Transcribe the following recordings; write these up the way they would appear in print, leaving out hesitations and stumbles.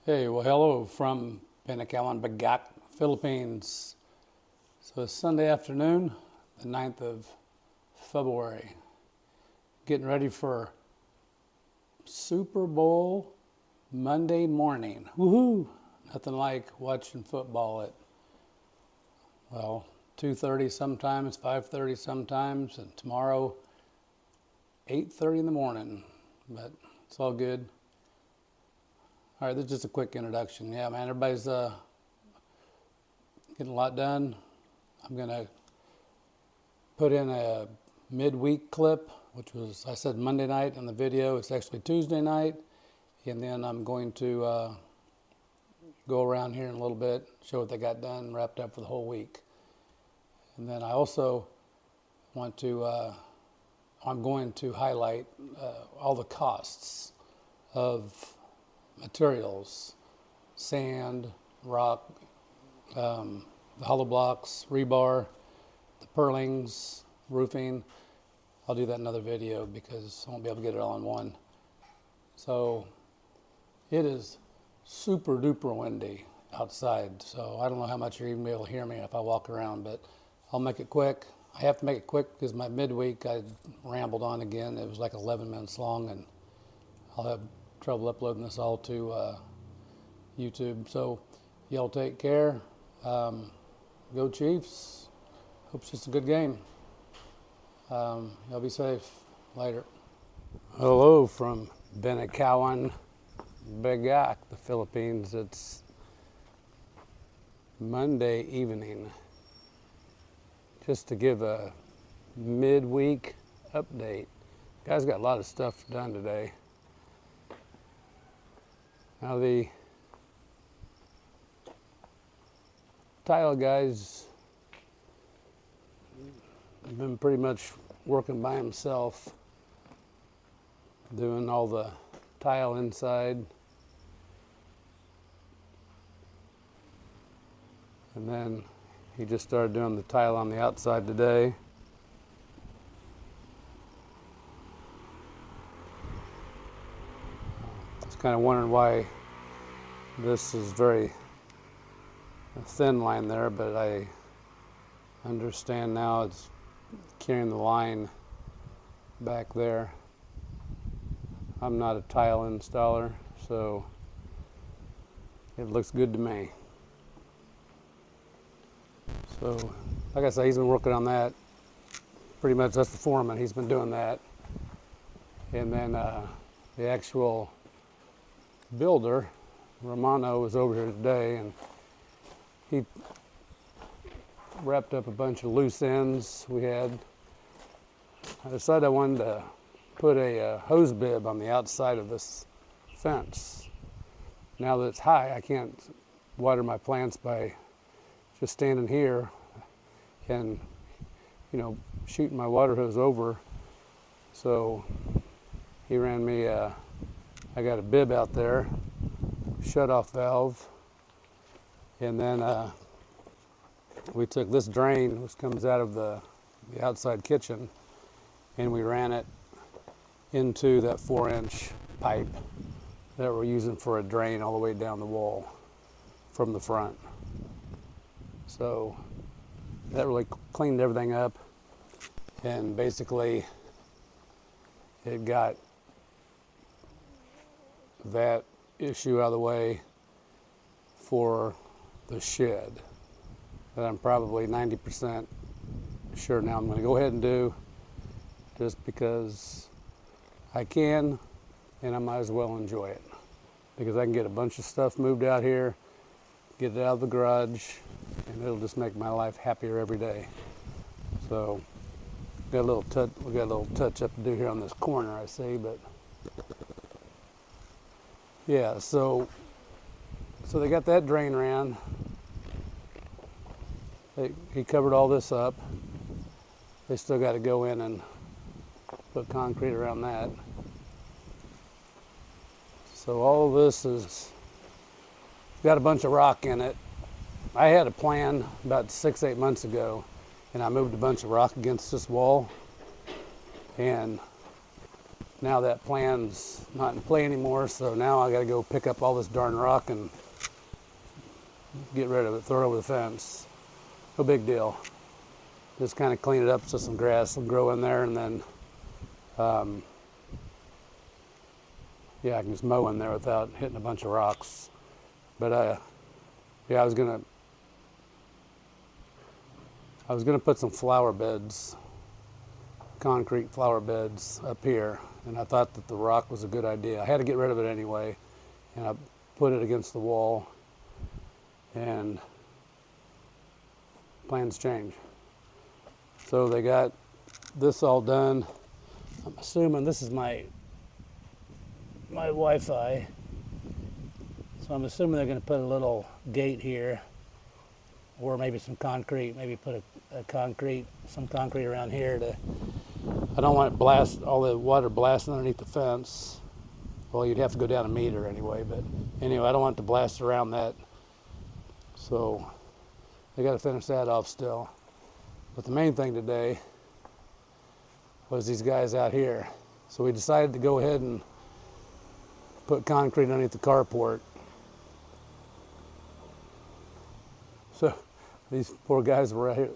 Hey, well, hello from Panacawan, Bagak, Philippines. So it's Sunday afternoon, the 9th of February. Getting ready for Super Bowl Monday morning. Woohoo! Nothing like watching football at, well, 2:30 sometimes, 5:30 sometimes, and tomorrow 8:30 in the morning. But it's all good. All right, this is just a quick introduction. Yeah, man, everybody's getting a lot done. I'm going to put in a midweek clip, which was, I said Monday night in the video. It's actually Tuesday night. And then I'm going to go around here in a little bit, show what they got done, wrapped up for the whole week. And then I also want to, I'm going to highlight all the costs of materials, sand, rock, the hollow blocks, rebar, the purlings, roofing. I'll do that in another video because I won't be able to get it all in one. So it is super duper windy outside, so I don't know how much you're even be able to hear me if I walk around, but I'll make it quick. I have to make it quick because my midweek I rambled on again. It was like 11 minutes long, and I'll have trouble uploading this all to YouTube. So y'all take care. Go Chiefs. Hope it's just a good game. Y'all be safe. Later. Hello from Panacawan, Bagak, the Philippines. It's Monday evening. Just to give a midweek update. Guys got a lot of stuff done today. Now the tile guys have been pretty much working by himself, doing all the tile inside. And then he just started doing the tile on the outside today. Kind of wondering why this is very a thin line there, but I understand now it's carrying the line back there. I'm not a tile installer, so it looks good to me. So like I say, he's been working on that. Pretty much that's the foreman. He's been doing that. And then the actual builder, Romano, was over here today, and he wrapped up a bunch of loose ends we had. I decided I wanted to put a hose bib on the outside of this fence. Now that it's high, I can't water my plants by just standing here and, shooting my water hose over. So he ran me I got a bib out there, shut-off valve, and then we took this drain, which comes out of the outside kitchen, and we ran it into that 4-inch pipe that we're using for a drain all the way down the wall from the front. So that really cleaned everything up, and basically it got that issue out of the way for the shed that I'm probably 90% sure now I'm going to go ahead and do, just because I can, and I might as well enjoy it, because I can get a bunch of stuff moved out here, get it out of the garage, and it'll just make my life happier every day. So we got a little touch up to do here on this corner, I see, but yeah, so they got that drain ran. He covered all this up. They still got to go in and put concrete around that. So all of this is got a bunch of rock in it. I had a plan about 6-8 months ago, and I moved a bunch of rock against this wall, and now that plan's not in play anymore, so now I gotta go pick up all this darn rock and get rid of it, throw it over the fence. No big deal. Just kind of clean it up so some grass will grow in there, and then yeah, I can just mow in there without hitting a bunch of rocks. But yeah, I was gonna put some flower beds, concrete flower beds up here, and I thought that the rock was a good idea. I had to get rid of it anyway, and I put it against the wall, and plans change. So they got this all done. I'm assuming this is my Wi-Fi. So I'm assuming they're going to put a little gate here, or maybe some concrete, maybe put some concrete around here to, I don't want it all the water blasting underneath the fence. Well, you'd have to go down a meter anyway, but anyway, I don't want it to blast around that. So they got to finish that off still. But the main thing today was these guys out here. So we decided to go ahead and put concrete underneath the carport. So these poor guys were out here.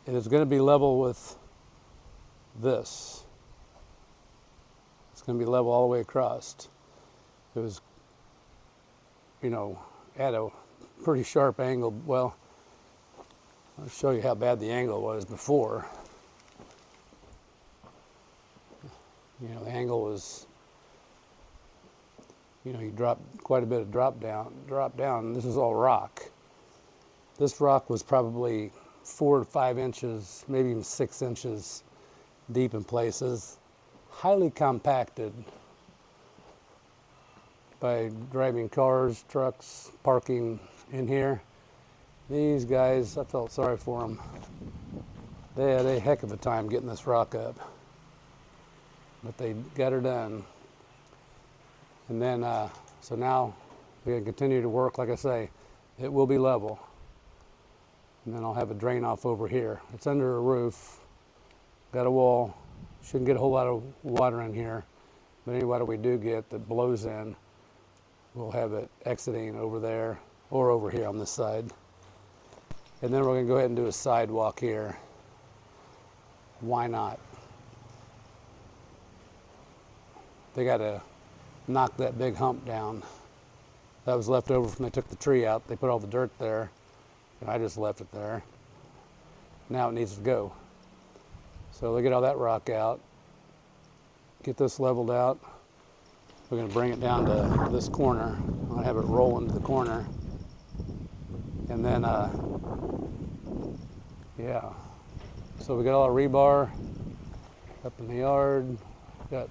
It is going to be level with this. It's going to be level all the way across. It was, you know, at a pretty sharp angle. Well, I'll show you how bad the angle was before. You know, the angle was, you know, you drop quite a bit of drop down. This is all rock. This rock was probably 4 to 5 inches, maybe even 6 inches deep in places, highly compacted by driving cars, trucks, parking in here. These guys, I felt sorry for them. They had a heck of a time getting this rock up, but they got her done. And then, so now we're gonna continue to work. Like I say, it will be level. And then I'll have a drain off over here. It's under a roof, got a wall. Shouldn't get a whole lot of water in here, but any water we do get that blows in, we'll have it exiting over there or over here on this side. And then we're gonna go ahead and do a sidewalk here. Why not? They gotta knock that big hump down. That was left over from they took the tree out. They put all the dirt there, and I just left it there. Now it needs to go. So they get all that rock out, get this leveled out. We're gonna bring it down to this corner. I'm gonna have it roll into the corner. And then, yeah. So we got all our rebar up in the yard. Got,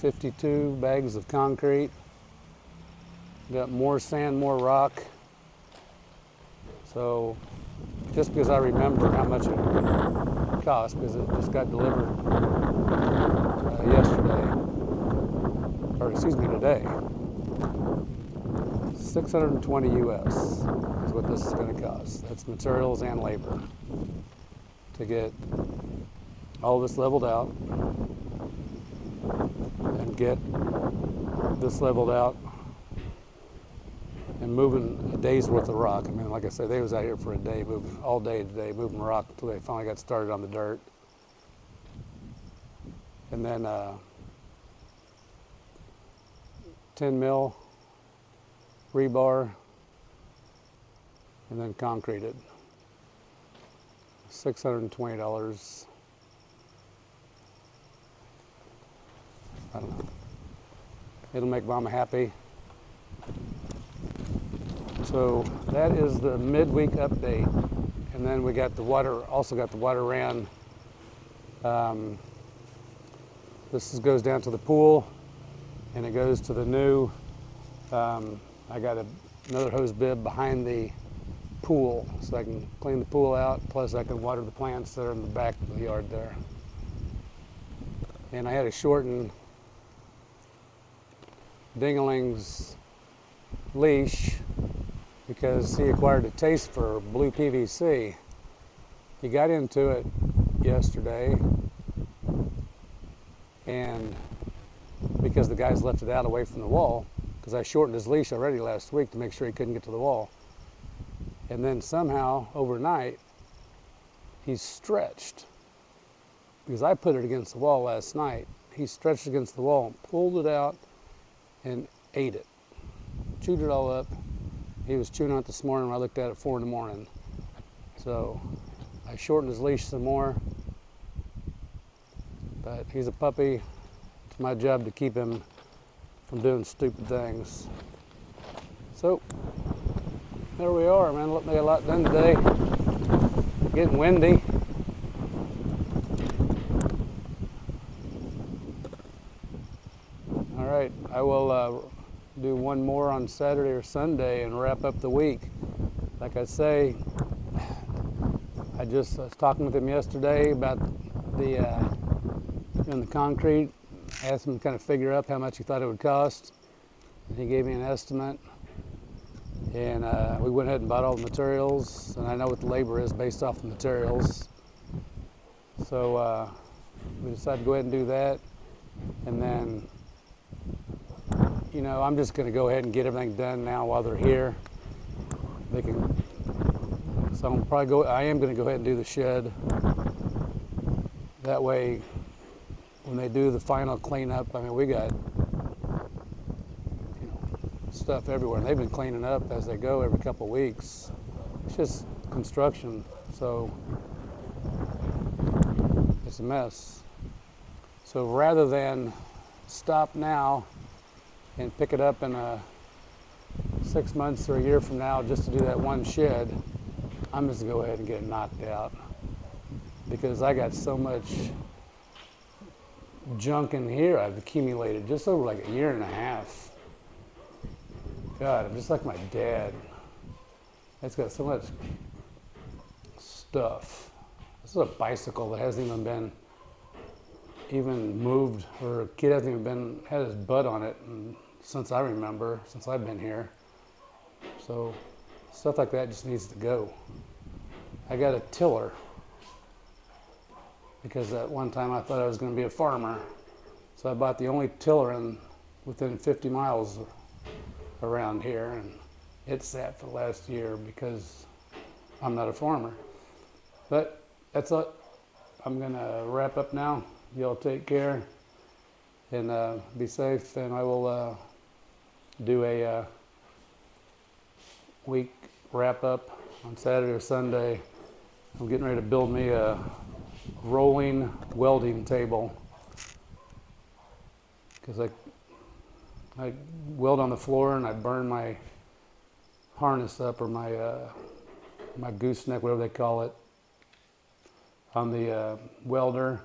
52 bags of concrete. Got more sand, more rock. So just because I remember how much it cost, because it just got delivered yesterday, or excuse me, today. 620 US is what this is going to cost. That's materials and labor to get all this leveled out and get this leveled out and moving a day's worth of rock. I mean, like I said, they was out here for a day, moving all day today, moving rock until they finally got started on the dirt. And then 10 mil rebar, and then concreted. $620. I don't know. It'll make Mama happy. So that is the midweek update. And then we got the water, also got the water ran. This goes down to the pool, and it goes to the new, I got another hose bib behind the pool, so I can clean the pool out, plus I can water the plants that are in the back of the yard there. And I had to shorten Dingling's leash because he acquired a taste for blue PVC. He got into it yesterday, and because the guys left it out away from the wall, because I shortened his leash already last week to make sure he couldn't get to the wall. And then somehow overnight he's stretched, because I put it against the wall last night. He stretched against the wall and pulled it out and ate it, chewed it all up. He was chewing on it this morning when I looked at it at 4 in the morning. So I shortened his leash some more, but he's a puppy. It's my job to keep him from doing stupid things. So there we are, man. Look, we got a lot done today. Getting windy. All right, I will do one more on Saturday or Sunday and wrap up the week. Like I say, I was talking with him yesterday about doing the concrete. Asked him to kind of figure up how much he thought it would cost. And he gave me an estimate. And we went ahead and bought all the materials. And I know what the labor is based off the materials. So we decided to go ahead and do that. And then, you know, I'm just going to go ahead and get everything done now while they're here. They can. So I am going to go ahead and do the shed. That way, when they do the final cleanup, I mean, we got, you know, stuff everywhere. And they've been cleaning up as they go every couple of weeks. It's just construction, so it's a mess. So rather than stop now and pick it up in 6 months or a year from now just to do that one shed, I'm just gonna go ahead and get it knocked out, because I got so much junk in here I've accumulated just over like a year and a half. God, I'm just like my dad. It's got so much stuff. This is a bicycle that hasn't even moved, or a kid hasn't even had his butt on it since I remember, since I've been here. So stuff like that just needs to go. I got a tiller, because at one time I thought I was going to be a farmer. So I bought the only tiller within 50 miles around here, and it sat for the last year because I'm not a farmer. But that's it. I'm going to wrap up now. Y'all take care and be safe, and I will do a week wrap up on Saturday or Sunday. I'm getting ready to build me a rolling welding table, because I weld on the floor and I burn my harness up, or my gooseneck, whatever they call it, on the welder.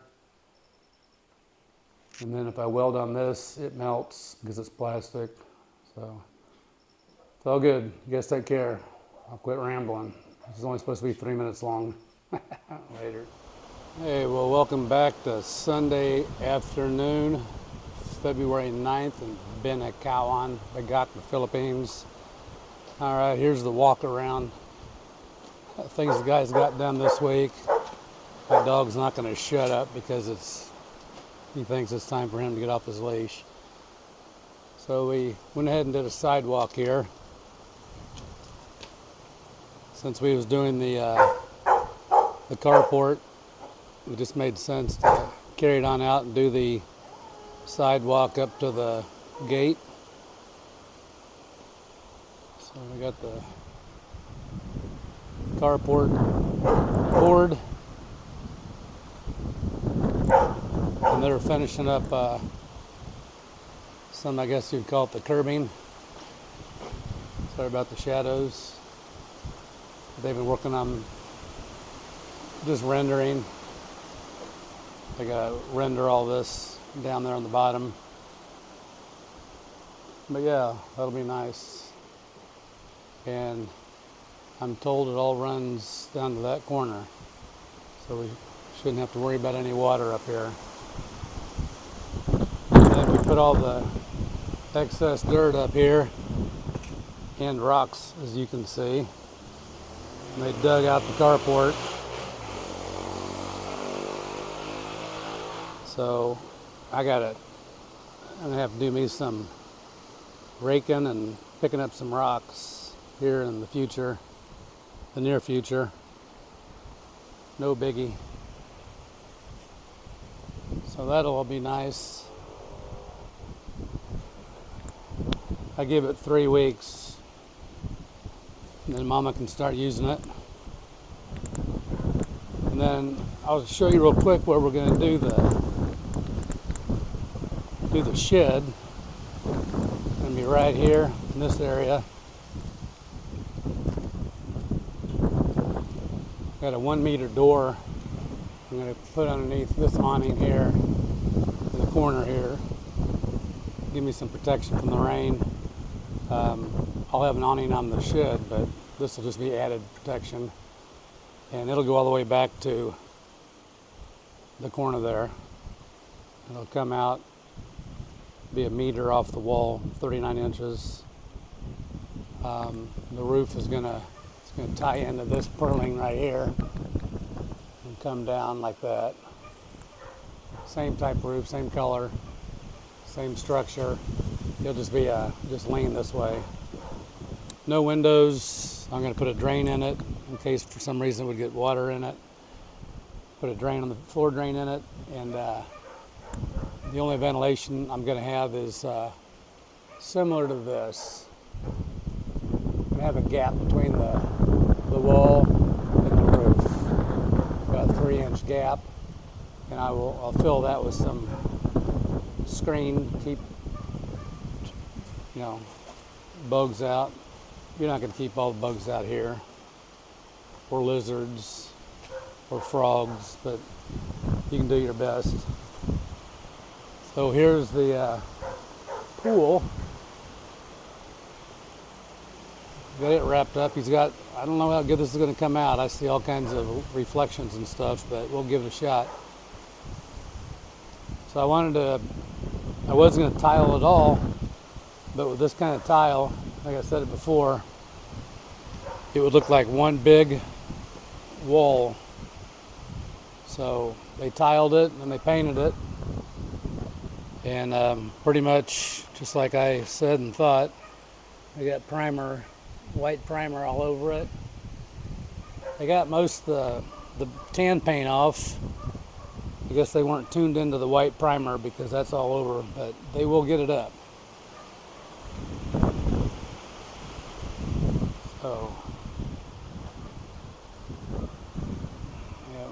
And then if I weld on this, it melts because it's plastic. So it's all good. You guys take care. I'll quit rambling. This is only supposed to be 3 minutes long. Later. Hey, well, welcome back to Sunday afternoon, February 9th in Binacawan, Bagat, the Philippines. All right, here's the walk around. Things the guys got done this week. My dog's not going to shut up because he thinks it's time for him to get off his leash. So we went ahead and did a sidewalk here. Since we was doing the carport, it just made sense to carry it on out and do the sidewalk up to the gate. So we got the carport board, and they're finishing up some, I guess you'd call it the curbing. Sorry about the shadows. They've been working on just rendering. I gotta render all this down there on the bottom. But yeah, that'll be nice. And I'm told it all runs down to that corner, so we shouldn't have to worry about any water up here. And then we put all the excess dirt up here and rocks, as you can see. And they dug out the carport. So I'm gonna have to do me some raking and picking up some rocks here in the future, the near future. No biggie. So that'll all be nice. I give it 3 weeks, and then Mama can start using it. And then I'll show you real quick where we're going to do the shed. It's going to be right here in this area. Got a 1 meter door I'm going to put underneath this awning here in the corner here. Give me some protection from the rain. I'll have an awning on the shed, but this will just be added protection. And it'll go all the way back to the corner there. It'll come out, be a meter off the wall, 39 inches. The roof is gonna tie into this purling right here and come down like that. Same type roof, same color, same structure. It'll just be just lean this way. No windows. I'm going to put a drain in it in case for some reason it would get water in it. Put a drain on the floor drain in it, and the only ventilation I'm going to have is similar to this. I'm going to have a gap between the wall and the roof, about a 3-inch gap, and I'll fill that with some screen, keep bugs out. You're not going to keep all the bugs out here, or lizards, or frogs, but you can do your best. So here's the pool. Got it wrapped up. I don't know how good this is going to come out. I see all kinds of reflections and stuff, but we'll give it a shot. So I wasn't going to tile it all, but with this kind of tile, like I said it before, it would look like one big wall. So they tiled it and they painted it, and pretty much just like I said and thought, they got white primer all over it. They got most of the tan paint off. I guess they weren't tuned into the white primer because that's all over, but they will get it up. So, yeah,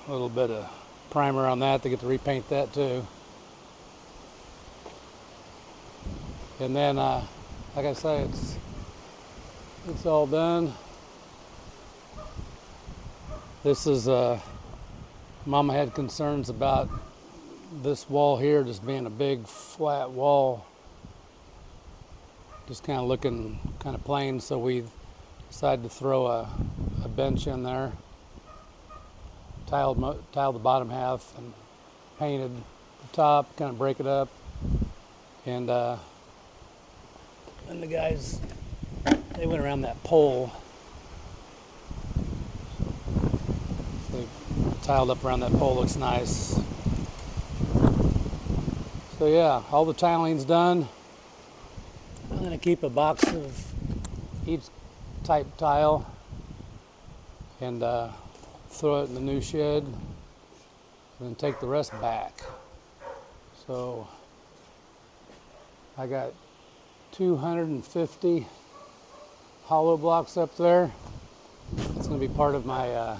a little bit of primer on that. They get to repaint that too. And then, like I say, it's all done. This is, Mama had concerns about this wall here just being a big flat wall, just kind of looking kind of plain, so we decided to throw a bench in there, tiled the bottom half and painted the top, kind of break it up, and then the guys, they went around that pole. They tiled up around that pole, looks nice. So yeah, all the tiling's done. I'm going to keep a box of each type tile and throw it in the new shed, and then take the rest back. So I got 250 hollow blocks up there. It's going to be part of my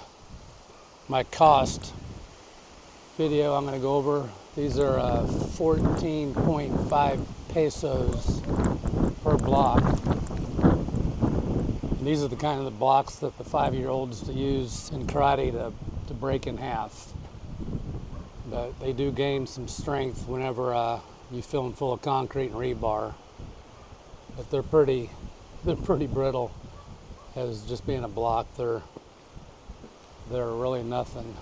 my cost video I'm going to go over. These are 14.5 pesos per block. And these are the kind of the blocks that the 5-year-olds use in karate to break in half. But they do gain some strength whenever you fill them full of concrete and rebar. But they're pretty brittle as just being a block. They're really nothing.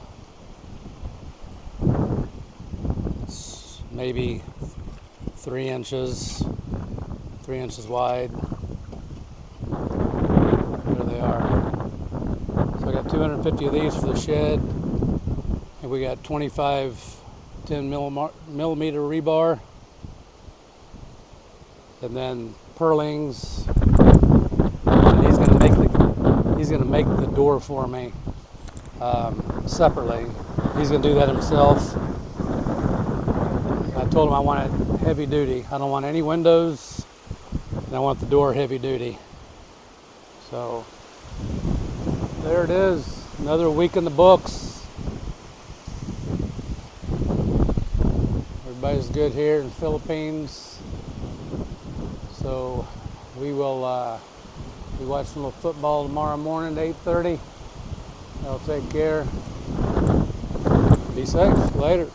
It's maybe 3 inches wide. There they are. So I got 250 of these for the shed, and we got 25 10 millimeter rebar, and then purlings. And he's gonna make the door for me separately. He's gonna do that himself. I told him I want it heavy duty. I don't want any windows, and I want the door heavy duty. So there it is, another week in the books. Everybody's good here in the Philippines. So we will be watching a little football tomorrow morning at 8:30. I'll take care. Be safe. Later.